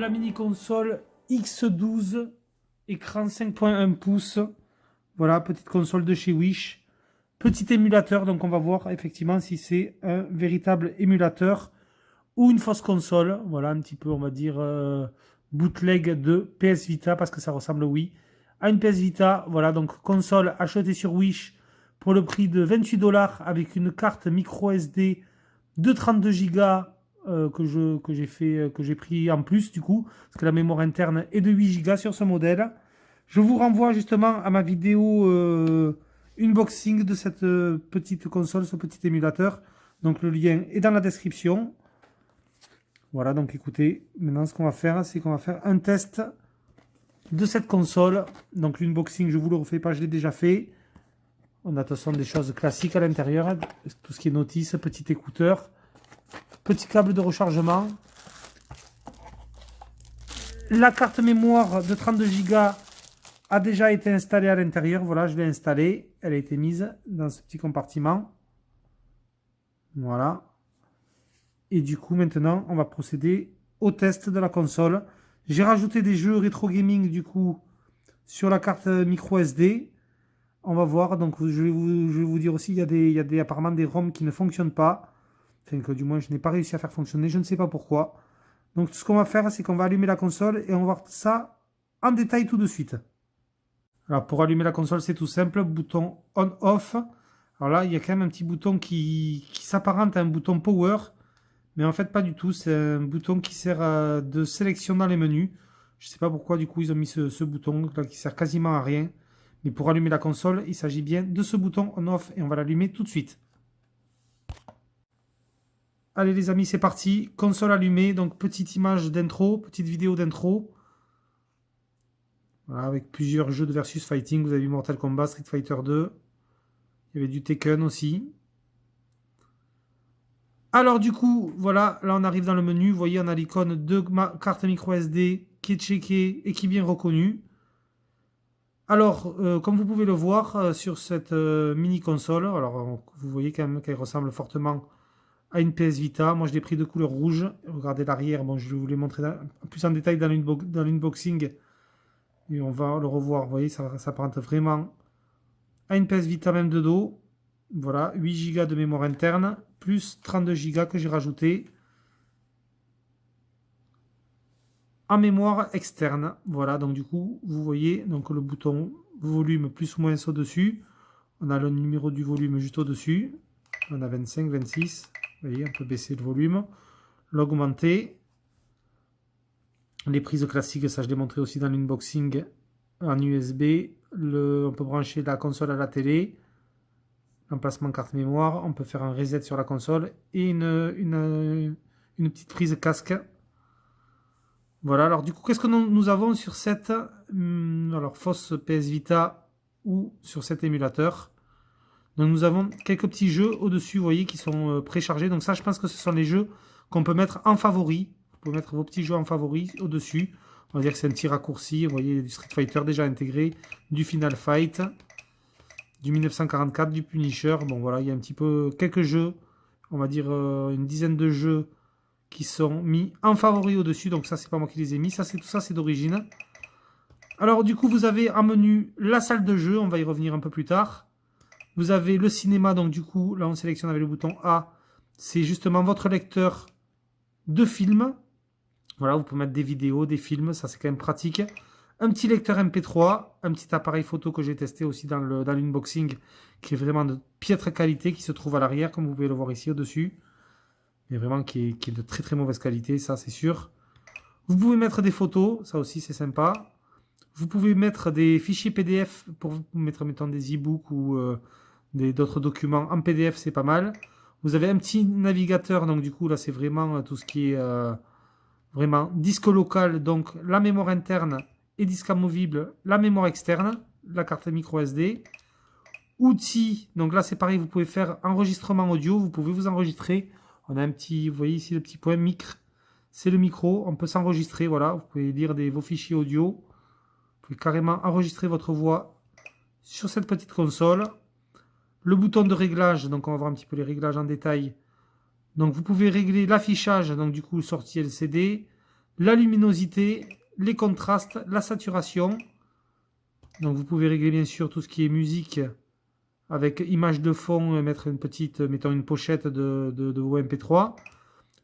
la mini console X12, écran 5.1 pouces. Voilà, petite console de chez Wish. Petit émulateur, donc on va voir effectivement si c'est un véritable émulateur ou une fausse console. Voilà, un petit peu, on va dire, bootleg de PS Vita, parce que ça ressemble, oui, à une PS Vita. Voilà, donc console achetée sur Wish pour le prix de 28 $ avec une carte micro SD de 32 Go que j'ai pris en plus du coup, parce que la mémoire interne est de 8 Go sur ce modèle. Je vous renvoie justement à ma vidéo unboxing de cette petite console, ce petit émulateur. Donc le lien est dans la description. Voilà, donc écoutez, maintenant ce qu'on va faire, c'est qu'on va faire un test de cette console. Donc l'unboxing, je vous le refais pas, je l'ai déjà fait. On a de toute façon des choses classiques à l'intérieur, tout ce qui est notice, petit écouteur, petit câble de rechargement. La carte mémoire de 32 Go a déjà été installée à l'intérieur. Voilà, je l'ai installée. Elle a été mise dans ce petit compartiment. Voilà. Et du coup, maintenant, on va procéder au test de la console. J'ai rajouté des jeux rétro gaming, du coup, sur la carte micro SD. On va voir. Donc, je vais vous dire aussi, il y a apparemment des ROM qui ne fonctionnent pas. Enfin, que du moins, je n'ai pas réussi à faire fonctionner. Je ne sais pas pourquoi. Donc, ce qu'on va faire, c'est qu'on va allumer la console et on va voir ça en détail tout de suite. Alors, pour allumer la console, c'est tout simple. Bouton on-off. Alors là, il y a quand même un petit bouton qui s'apparente à un bouton power. Mais en fait, pas du tout. C'est un bouton qui sert de sélection dans les menus. Je ne sais pas pourquoi, du coup, ils ont mis ce bouton là qui sert quasiment à rien. Mais pour allumer la console, il s'agit bien de ce bouton on-off. Et on va l'allumer tout de suite. Allez les amis, c'est parti. Console allumée. Donc, petite image d'intro, petite vidéo d'intro. Voilà, avec plusieurs jeux de versus fighting. Vous avez vu Mortal Kombat, Street Fighter 2. Il y avait du Tekken aussi. Alors du coup, voilà, là on arrive dans le menu. Vous voyez, on a l'icône de carte micro SD qui est checkée et qui est bien reconnue. Alors, comme vous pouvez le voir sur cette mini console, alors vous voyez quand même qu'elle ressemble fortement à une PS Vita. Moi je l'ai pris de couleur rouge. Regardez l'arrière, bon, je vais vous les montrer plus en détail dans l'unboxing. Et on va le revoir, vous voyez, ça s'apparente vraiment à une PS Vita même de dos. Voilà, 8 Go de mémoire interne, plus 32 Go que j'ai rajouté en mémoire externe. Voilà, donc du coup, vous voyez donc le bouton volume plus ou moins au-dessus. On a le numéro du volume juste au-dessus. On a 25, 26. Vous voyez, on peut baisser le volume, l'augmenter. Les prises classiques, ça je l'ai montré aussi dans l'unboxing en USB. On peut brancher la console à la télé. Emplacement carte mémoire. On peut faire un reset sur la console. Et une petite prise casque. Voilà, alors du coup, qu'est-ce que nous avons sur cette fausse PS Vita ou sur cet émulateur? Donc nous avons quelques petits jeux au-dessus, vous voyez, qui sont préchargés. Donc ça, je pense que ce sont les jeux qu'on peut mettre en favori. Vous pouvez mettre vos petits jeux en favori au-dessus. On va dire que c'est un petit raccourci. Vous voyez, du Street Fighter déjà intégré, du Final Fight, du 1944, du Punisher. Bon voilà, il y a un petit peu quelques jeux, on va dire une dizaine de jeux qui sont mis en favori au-dessus. Donc ça, c'est pas moi qui les ai mis. Tout ça, c'est d'origine. Alors du coup, vous avez en menu la salle de jeu. On va y revenir un peu plus tard. Vous avez le cinéma. Donc du coup, là, on sélectionne avec le bouton A. C'est justement votre lecteur de films. Voilà, vous pouvez mettre des vidéos, des films. Ça, c'est quand même pratique. Un petit lecteur MP3. Un petit appareil photo que j'ai testé aussi dans l'unboxing, qui est vraiment de piètre qualité, qui se trouve à l'arrière, comme vous pouvez le voir ici au-dessus. Mais vraiment qui est de très très mauvaise qualité, ça c'est sûr. Vous pouvez mettre des photos, ça aussi c'est sympa. Vous pouvez mettre des fichiers PDF pour vous mettre, mettons, des e-books ou d'autres documents en PDF, c'est pas mal. Vous avez un petit navigateur, donc du coup là c'est vraiment tout ce qui est vraiment disque local, donc la mémoire interne et disque amovible, la mémoire externe, la carte micro SD. Outils, donc là c'est pareil, vous pouvez faire enregistrement audio, vous pouvez vous enregistrer. On a un petit, vous voyez ici le petit point micro, c'est le micro, on peut s'enregistrer, voilà, vous pouvez lire vos fichiers audio, vous pouvez carrément enregistrer votre voix sur cette petite console. Le bouton de réglage, donc on va voir un petit peu les réglages en détail. Donc vous pouvez régler l'affichage, donc du coup sortie LCD, la luminosité, les contrastes, la saturation. Donc vous pouvez régler bien sûr tout ce qui est musique avec image de fond, mettre une petite, mettons une pochette de vos MP3.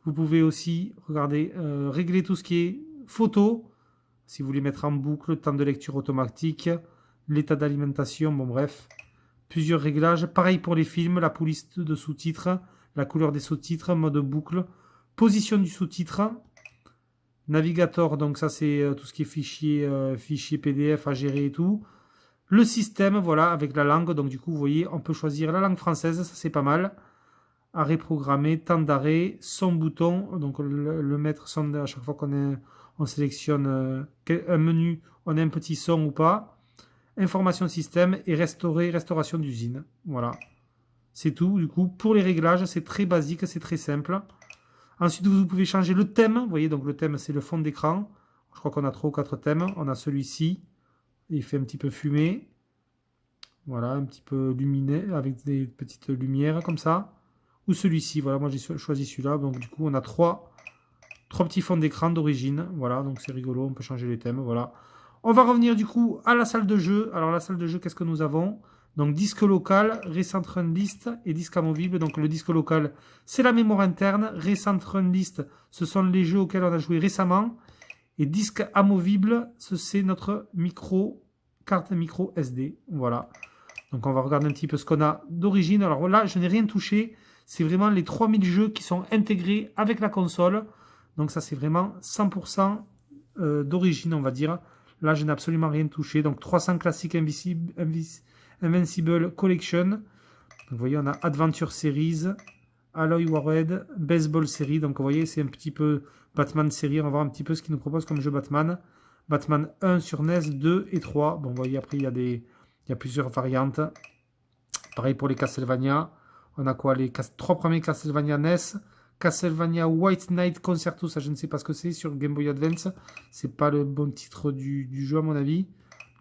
Vous pouvez aussi, regardez, régler tout ce qui est photo, si vous voulez mettre en boucle, temps de lecture automatique, l'état d'alimentation, bon bref, plusieurs réglages. Pareil pour les films, la police de sous-titres, la couleur des sous-titres, mode boucle, position du sous-titre, navigateur, donc ça c'est tout ce qui est fichier PDF à gérer et tout. Le système, voilà, avec la langue, donc du coup, vous voyez, on peut choisir la langue française, ça c'est pas mal. Arrêt programmé, temps d'arrêt, son bouton, donc le mettre son, à chaque fois on sélectionne un menu, on a un petit son ou pas. Information système et restauration d'usine. Voilà. C'est tout, du coup, pour les réglages, c'est très basique, c'est très simple. Ensuite, vous pouvez changer le thème. Vous voyez, donc le thème, c'est le fond d'écran. Je crois qu'on a 3 ou 4 thèmes. On a celui-ci. Il fait un petit peu fumé. Voilà, un petit peu lumineux, avec des petites lumières comme ça. Ou celui-ci. Voilà, moi j'ai choisi celui-là. Donc du coup, on a trois petits fonds d'écran d'origine. Voilà, donc c'est rigolo. On peut changer les thèmes. Voilà. On va revenir du coup à la salle de jeu. Alors la salle de jeu, qu'est-ce que nous avons? Donc disque local, Recent Run List et disque amovible. Donc le disque local, c'est la mémoire interne. Recent Run List, ce sont les jeux auxquels on a joué récemment. Et disque amovible, c'est notre carte micro SD. Voilà. Donc on va regarder un petit peu ce qu'on a d'origine. Alors là, je n'ai rien touché. C'est vraiment les 3000 jeux qui sont intégrés avec la console. Donc ça, c'est vraiment 100% d'origine, on va dire. Là, je n'ai absolument rien touché. Donc 300 classiques Invincible Collection. Donc, vous voyez, on a Adventure Series, Alloy Warhead, Baseball Series. Donc vous voyez, c'est un petit peu Batman Series. On va voir un petit peu ce qu'il nous propose comme jeu Batman. Batman 1 sur NES, 2 et 3. Bon, vous voyez, après, il y a plusieurs variantes. Pareil pour les Castlevania. On a quoi? Les 3 premiers Castlevania NES. Castlevania White Knight Concerto, ça je ne sais pas ce que c'est sur Game Boy Advance. C'est pas le bon titre du jeu à mon avis.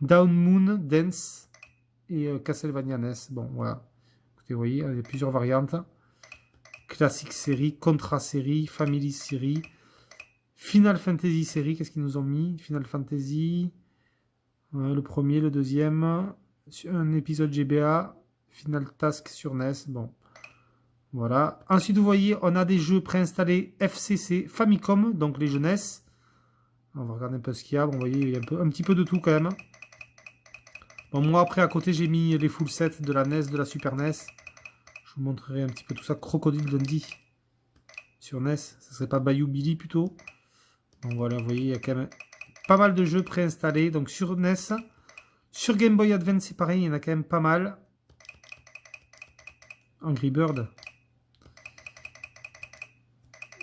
Down Moon, Dance et Castlevania NES. Bon, voilà. Écoutez, vous voyez, il y a plusieurs variantes. Classic série, Contra série, Family série, Final Fantasy série, qu'est-ce qu'ils nous ont mis? Final Fantasy, le premier, le deuxième, un épisode GBA, Final Task sur NES, bon. Voilà. Ensuite, vous voyez, on a des jeux préinstallés FCC Famicom, donc les jeux NES. On va regarder un peu ce qu'il y a. Bon, vous voyez, il y a un petit peu de tout quand même. Bon, moi, après, à côté, j'ai mis les full sets de la NES, de la Super NES. Je vous montrerai un petit peu tout ça. Crocodile Dundee sur NES. Ça serait pas Bayou Billy plutôt. Donc voilà, vous voyez, il y a quand même pas mal de jeux préinstallés. Donc sur NES. Sur Game Boy Advance, c'est pareil, il y en a quand même pas mal. Angry Bird.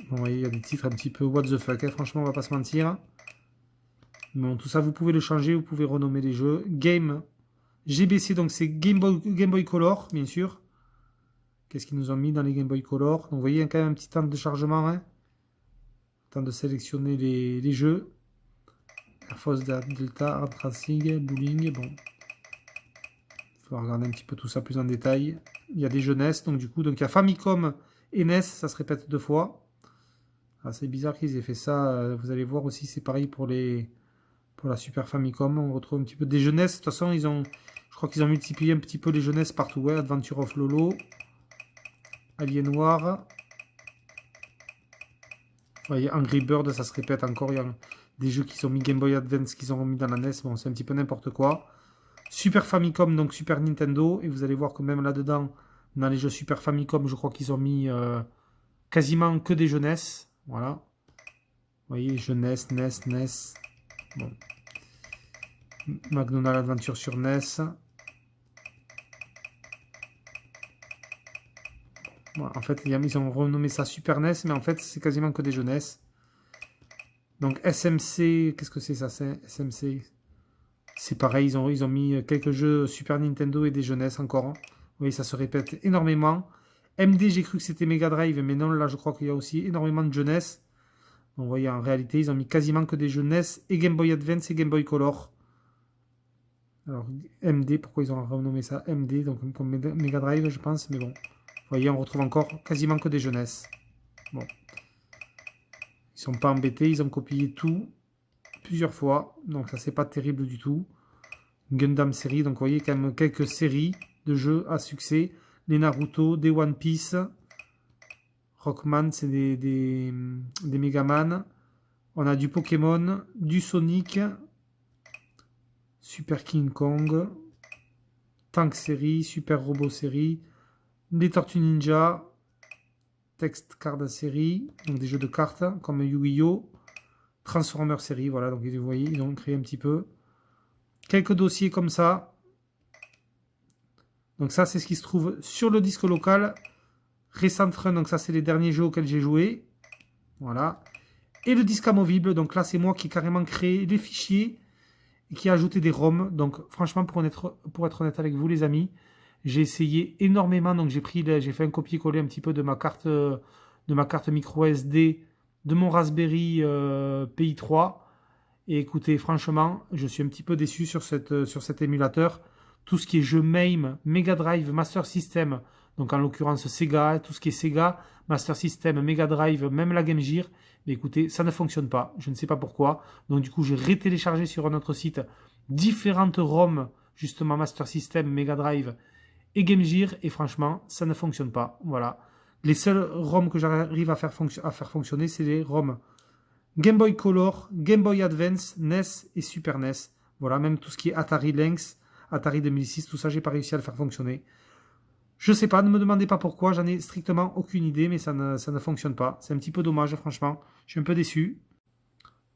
Bon, vous voyez, il y a des titres un petit peu what the fuck, hein, franchement, on va pas se mentir. Bon, tout ça, vous pouvez le changer, vous pouvez renommer les jeux. Game, GBC, donc c'est Game Boy Color, bien sûr. Qu'est-ce qu'ils nous ont mis dans les Game Boy Color? Donc, vous voyez, il y a quand même un petit temps de chargement. Hein. Temps de sélectionner les jeux. Air Force Delta, Hard Racing, Bowling, bon. Il faut regarder un petit peu tout ça plus en détail. Il y a des jeux NES, donc du coup, donc il y a Famicom et NES, ça se répète 2 fois. Ah, c'est bizarre qu'ils aient fait ça. Vous allez voir aussi, c'est pareil pour la Super Famicom. On retrouve un petit peu des jeux NES. De toute façon, je crois qu'ils ont multiplié un petit peu les jeux NES partout. Ouais, Adventure of Lolo, Alien Noir. Vous voyez, Angry Bird, ça se répète encore. Il y a des jeux qui sont mis Game Boy Advance, qu'ils ont remis dans la NES. Bon, c'est un petit peu n'importe quoi. Super Famicom, donc Super Nintendo. Et vous allez voir que même là-dedans, dans les jeux Super Famicom, je crois qu'ils ont mis quasiment que des jeux NES. Voilà. Vous voyez, jeux NES, NES. Bon. McDonald's Adventure sur NES. Bon, en fait, ils ont renommé ça Super NES, mais en fait, c'est quasiment que des jeux NES. Donc SMC, qu'est-ce que c'est ça? C'est SMC. C'est pareil, ils ont mis quelques jeux Super Nintendo et des jeux NES encore. Oui, ça se répète énormément. MD, j'ai cru que c'était Mega Drive, mais non, là, je crois qu'il y a aussi énormément de jeux NES. Donc, vous voyez, en réalité, ils ont mis quasiment que des jeux NES et Game Boy Advance et Game Boy Color. Alors, MD, pourquoi ils ont renommé ça MD? Donc, comme Mega Drive, je pense, mais bon. Vous voyez, on retrouve encore quasiment que des jeux NES. Bon. Ils sont pas embêtés, ils ont copié tout plusieurs fois. Donc ça, c'est pas terrible du tout. Gundam série, donc vous voyez quand même quelques séries de jeux à succès. Les Naruto, des One Piece. Rockman, c'est des Megaman. On a du Pokémon, du Sonic. Super King Kong. Tank série, Super Robot série. Les Tortues Ninja. Text Card série. Donc des jeux de cartes comme Yu-Gi-Oh! Transformers série, voilà, donc vous voyez, ils ont créé un petit peu. Quelques dossiers comme ça. Donc ça, c'est ce qui se trouve sur le disque local. Recent Run, donc ça, c'est les derniers jeux auxquels j'ai joué. Voilà. Et le disque amovible, donc là, c'est moi qui ai carrément créé les fichiers et qui a ajouté des ROM. Donc franchement, pour être honnête avec vous, les amis, j'ai essayé énormément. Donc j'ai fait un copier-coller un petit peu de ma carte micro SD de mon Raspberry Pi 3. Et écoutez, franchement, je suis un petit peu déçu sur cet émulateur. Tout ce qui est jeu MAME, Mega Drive, Master System, donc en l'occurrence Sega, tout ce qui est Sega, Master System, Mega Drive, même la Game Gear, mais écoutez, ça ne fonctionne pas. Je ne sais pas pourquoi. Donc du coup, j'ai rétéléchargé sur notre site différentes ROM, justement Master System, Mega Drive et Game Gear, et franchement, ça ne fonctionne pas. Voilà. Les seuls ROM que j'arrive à faire fonctionner, c'est les ROM Game Boy Color, Game Boy Advance, NES et Super NES. Voilà, même tout ce qui est Atari Lynx, Atari 2006, tout ça, j'ai pas réussi à le faire fonctionner. Je sais pas, ne me demandez pas pourquoi, j'en ai strictement aucune idée, mais ça ne fonctionne pas. C'est un petit peu dommage, franchement. Je suis un peu déçu.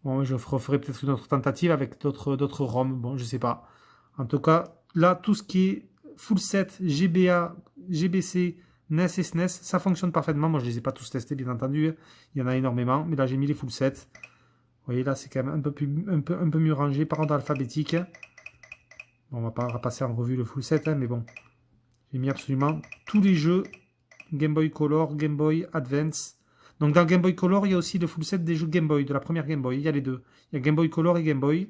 Bon, je referai peut-être une autre tentative avec d'autres ROM. Bon, je sais pas. En tout cas, là, tout ce qui est full set, GBA, GBC, NES et SNES, ça fonctionne parfaitement. Moi, je les ai pas tous testés, bien entendu. Il y en a énormément, mais là, j'ai mis les full sets. Vous voyez, là, c'est quand même un peu mieux rangé par ordre alphabétique. Bon, on va pas passer en revue le full set, hein, mais bon. J'ai mis absolument tous les jeux Game Boy Color, Game Boy Advance. Donc dans Game Boy Color, il y a aussi le full set des jeux Game Boy, de la première Game Boy. Il y a les deux. Il y a Game Boy Color et Game Boy.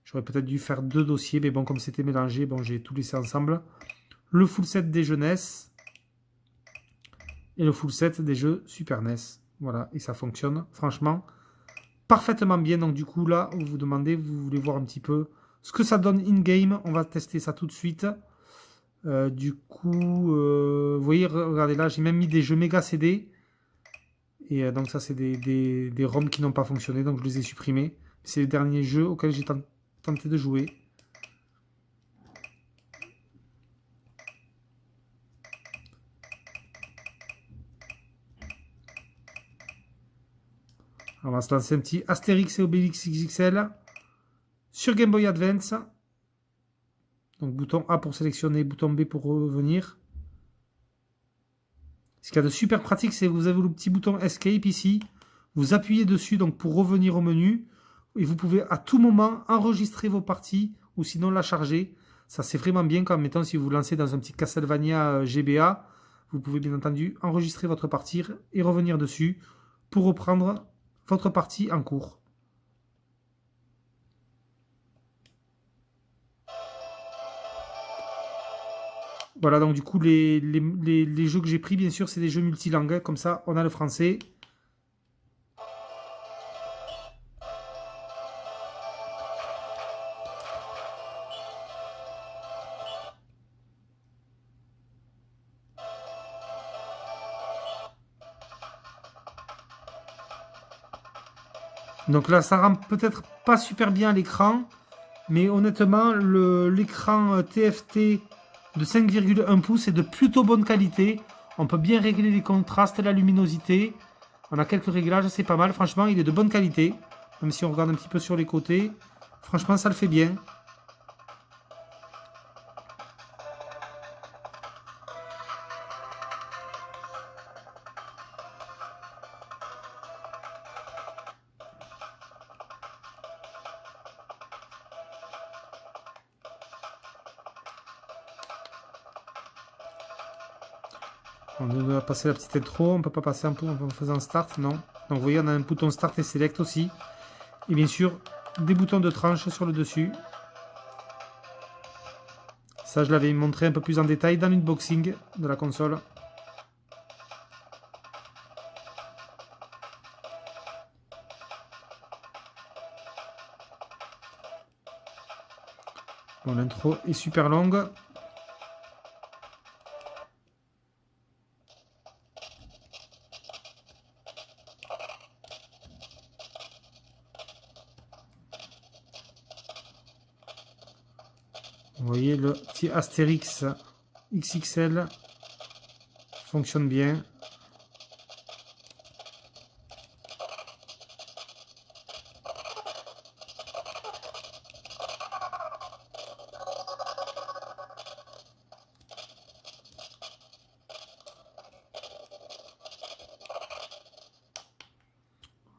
J'aurais peut-être dû faire deux dossiers, mais bon, comme c'était mélangé, bon, j'ai tout laissé ensemble. Le full set des jeux NES et le full set des jeux Super NES. Voilà, et ça fonctionne, franchement, parfaitement bien. Donc du coup, là, vous vous demandez, vous voulez voir un petit peu ce que ça donne in-game. On va tester ça tout de suite. Du coup, vous voyez, regardez là, j'ai même mis des jeux méga CD. Et donc ça, c'est des ROM qui n'ont pas fonctionné, donc je les ai supprimés. C'est les derniers jeux auxquels j'ai tenté de jouer. On va se lancer un petit Astérix et Obélix XXL sur Game Boy Advance. Donc bouton A pour sélectionner, bouton B pour revenir. Ce qu'il y a de super pratique, c'est que vous avez le petit bouton Escape ici. Vous appuyez dessus donc pour revenir au menu. Et vous pouvez à tout moment enregistrer vos parties ou sinon la charger. Ça c'est vraiment bien quand, mettons, si vous vous lancez dans un petit Castlevania GBA, vous pouvez bien entendu enregistrer votre partie et revenir dessus pour reprendre votre partie en cours. Voilà, donc du coup, les jeux que j'ai pris, bien sûr, c'est des jeux multilangues. Comme ça, on a le français. Donc là, ça rend peut-être pas super bien l'écran. Mais honnêtement, l'écran TFT de 5,1 pouces est de plutôt bonne qualité. On peut bien régler les contrastes, la luminosité. On a quelques réglages, c'est pas mal. Franchement, il est de bonne qualité. Même si on regarde un petit peu sur les côtés. Franchement, ça le fait bien. On va passer la petite intro, on ne peut pas passer en faisant start, non. Donc vous voyez, on a un bouton start et select aussi. Et bien sûr, des boutons de tranche sur le dessus. Ça, je l'avais montré un peu plus en détail dans l'unboxing de la console. Bon, l'intro est super longue. Vous voyez, le petit Astérix XXL fonctionne bien.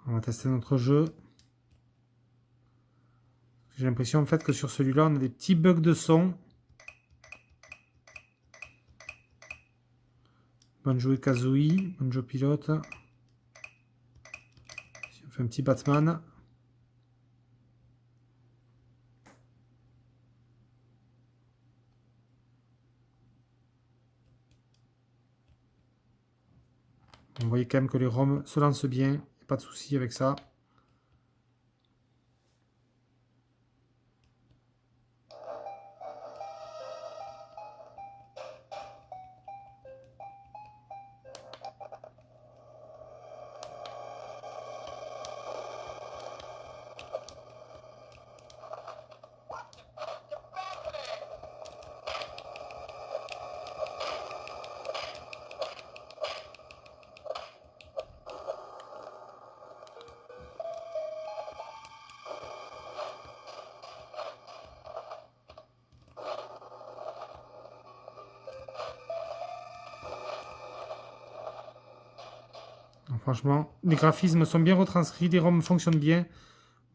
On va tester notre jeu. J'ai l'impression en fait que sur celui-là, on a des petits bugs de son. Banjo-Kazooie, Banjo-Pilote. Si on fait un petit Batman. Vous voyez quand même que les ROM se lancent bien. Pas de souci avec ça. Donc, franchement, les graphismes sont bien retranscrits, les ROM fonctionnent bien.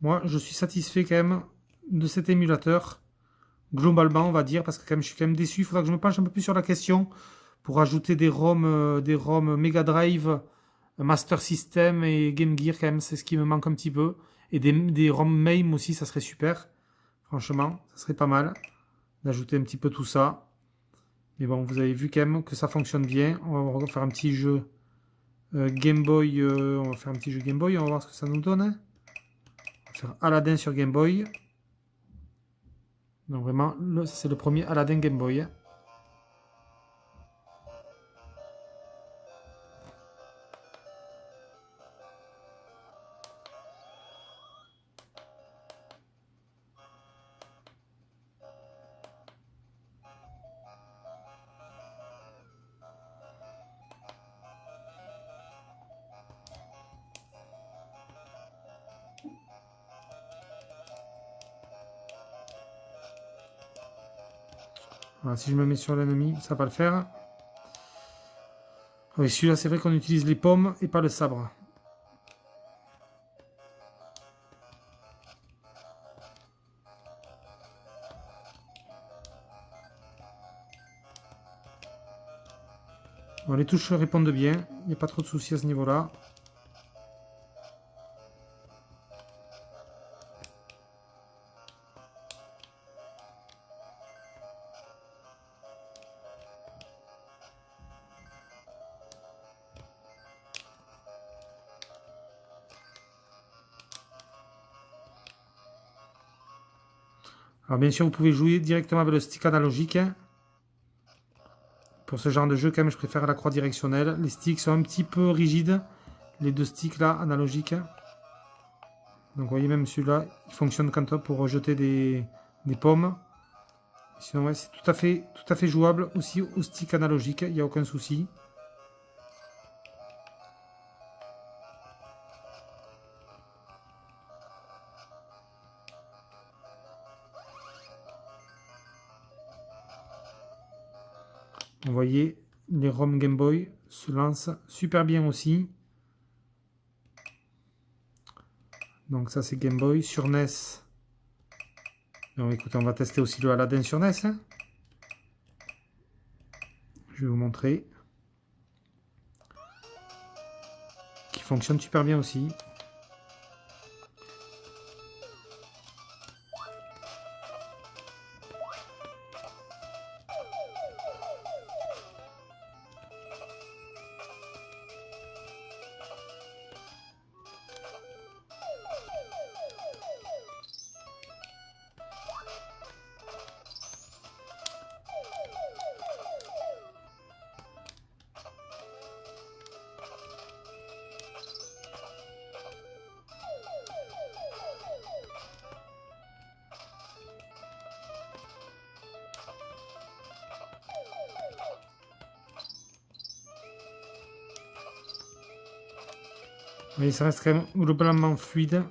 Moi, je suis satisfait quand même de cet émulateur. Globalement, on va dire, parce que quand même, je suis quand même déçu. Il faudra que je me penche un peu plus sur la question pour ajouter des ROM Mega Drive, Master System et Game Gear, quand même, c'est ce qui me manque un petit peu. Et des ROM MAME aussi, ça serait super. Franchement, ça serait pas mal d'ajouter un petit peu tout ça. Mais bon, vous avez vu quand même que ça fonctionne bien. On va faire un petit jeu Game Boy. On va faire un petit jeu Game Boy, on va voir ce que ça nous donne. Hein. On va faire Aladdin sur Game Boy. Donc vraiment, c'est le premier Aladdin Game Boy. Hein. Voilà, si je me mets sur l'ennemi, ça va pas le faire. Oui, celui-là, c'est vrai qu'on utilise les pommes et pas le sabre. Bon, les touches répondent bien, il n'y a pas trop de soucis à ce niveau-là. Alors bien sûr, vous pouvez jouer directement avec le stick analogique. Hein. Pour ce genre de jeu, quand même, je préfère la croix directionnelle. Les sticks sont un petit peu rigides. Les deux sticks là, analogiques. Donc vous voyez, même celui-là, il fonctionne quand pour rejeter des pommes. Sinon, ouais, c'est tout à fait jouable aussi au stick analogique, il n'y a aucun souci. Vous voyez, les ROM Game Boy se lancent super bien aussi. Donc ça c'est Game Boy. Sur NES, donc, écoutez, on va tester aussi le Aladdin sur NES. Hein. Je vais vous montrer. Qui fonctionne super bien aussi. voyez, ça reste quand même globalement fluide.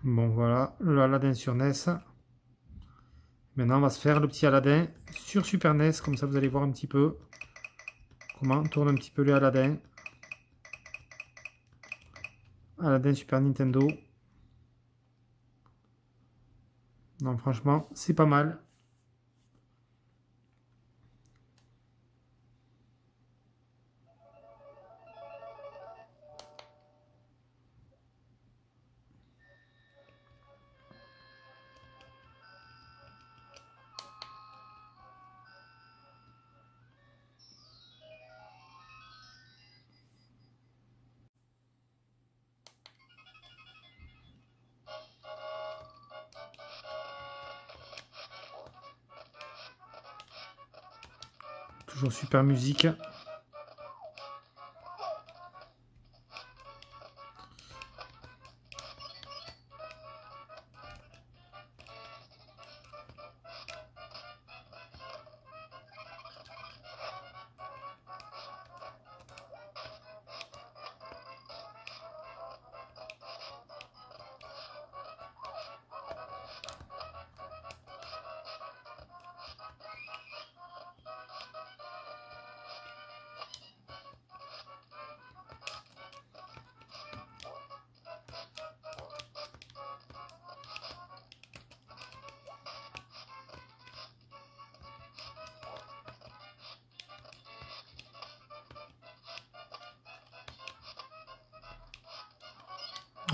Bon, voilà, le Aladdin sur NES. Maintenant, on va se faire le petit Aladdin sur Super NES. Comme ça, vous allez voir un petit peu comment on tourne un petit peu le Aladdin. Aladdin Super Nintendo. Non, franchement, c'est pas mal. Toujours super musique.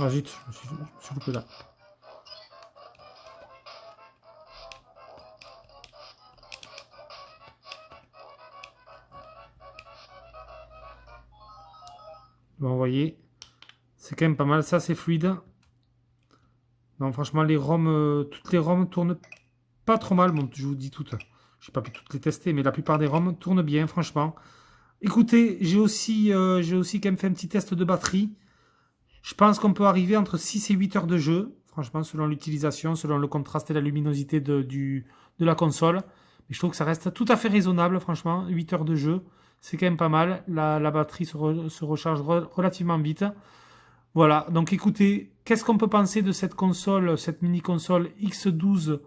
Ah zut, je me suis loupé là. Bon, vous voyez, c'est quand même pas mal, ça c'est fluide. Non, franchement, les ROM, toutes les ROM tournent pas trop mal. Bon, je vous dis toutes, je n'ai pas pu toutes les tester, mais la plupart des ROM tournent bien, franchement. Écoutez, j'ai aussi quand même fait un petit test de batterie. Je pense qu'on peut arriver entre 6 et 8 heures de jeu, franchement, selon l'utilisation, selon le contraste et la luminosité de la console. Mais je trouve que ça reste tout à fait raisonnable, franchement, 8 heures de jeu. C'est quand même pas mal. La batterie se recharge relativement vite. Voilà, donc écoutez, qu'est-ce qu'on peut penser de cette console, cette mini-console X12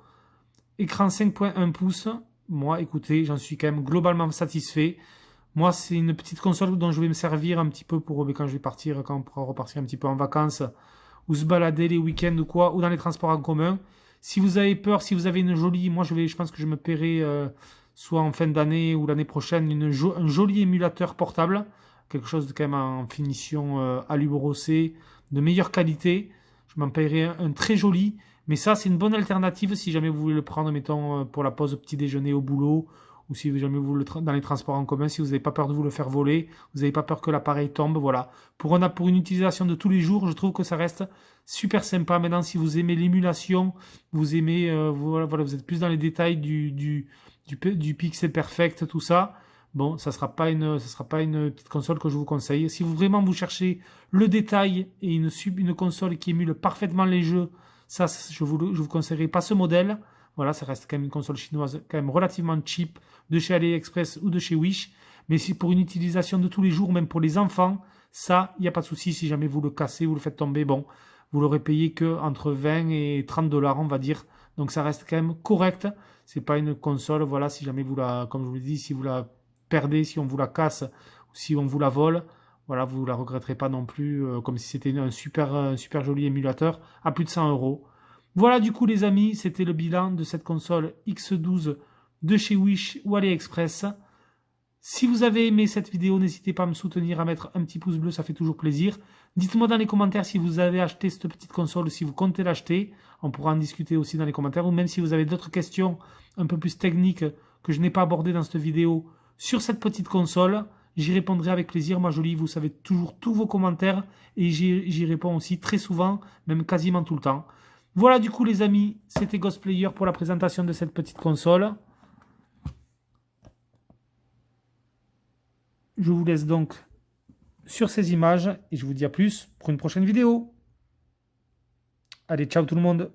écran 5.1 pouces? Moi, écoutez, j'en suis quand même globalement satisfait. Moi, c'est une petite console dont je vais me servir un petit peu pour quand je vais partir, quand on pourra repartir un petit peu en vacances, ou se balader les week-ends ou quoi, ou dans les transports en commun. Si vous avez peur, si vous avez une jolie, moi je pense que je me paierai soit en fin d'année ou l'année prochaine un joli émulateur portable, quelque chose de quand même en finition alu brossé, de meilleure qualité. Je m'en paierai un très joli, mais ça c'est une bonne alternative si jamais vous voulez le prendre, mettons pour la pause petit déjeuner au boulot, ou si jamais vous dans les transports en commun, si vous n'avez pas peur de vous le faire voler, vous n'avez pas peur que l'appareil tombe, voilà. Pour une utilisation de tous les jours, je trouve que ça reste super sympa. Maintenant, si vous aimez l'émulation, vous aimez, voilà, vous êtes plus dans les détails du pixel perfect, tout ça. Bon, ça sera pas une petite console que je vous conseille. Si vraiment vous cherchez le détail et une console qui émule parfaitement les jeux, ça, je vous conseillerais pas ce modèle. Voilà, ça reste quand même une console chinoise quand même relativement cheap de chez AliExpress ou de chez Wish. Mais si pour une utilisation de tous les jours, même pour les enfants, ça, il n'y a pas de souci. Si jamais vous le cassez, vous le faites tomber, bon, vous l'aurez payé que entre 20 et 30 $, on va dire. Donc ça reste quand même correct. C'est pas une console, voilà, si jamais comme je vous l'ai dit, si vous la perdez, si on vous la casse ou si on vous la vole, voilà, vous la regretterez pas non plus, comme si c'était un super joli émulateur à plus de 100 €. Voilà du coup les amis, c'était le bilan de cette console X12 de chez Wish ou AliExpress. Si vous avez aimé cette vidéo, n'hésitez pas à me soutenir, à mettre un petit pouce bleu, ça fait toujours plaisir. Dites-moi dans les commentaires si vous avez acheté cette petite console ou si vous comptez l'acheter. On pourra en discuter aussi dans les commentaires. Ou même si vous avez d'autres questions un peu plus techniques que je n'ai pas abordées dans cette vidéo sur cette petite console, j'y répondrai avec plaisir. Moi je lis, vous savez, toujours tous vos commentaires et j'y réponds aussi très souvent, même quasiment tout le temps. Voilà du coup les amis, c'était Ghostplayer pour la présentation de cette petite console. Je vous laisse donc sur ces images et je vous dis à plus pour une prochaine vidéo. Allez, ciao tout le monde!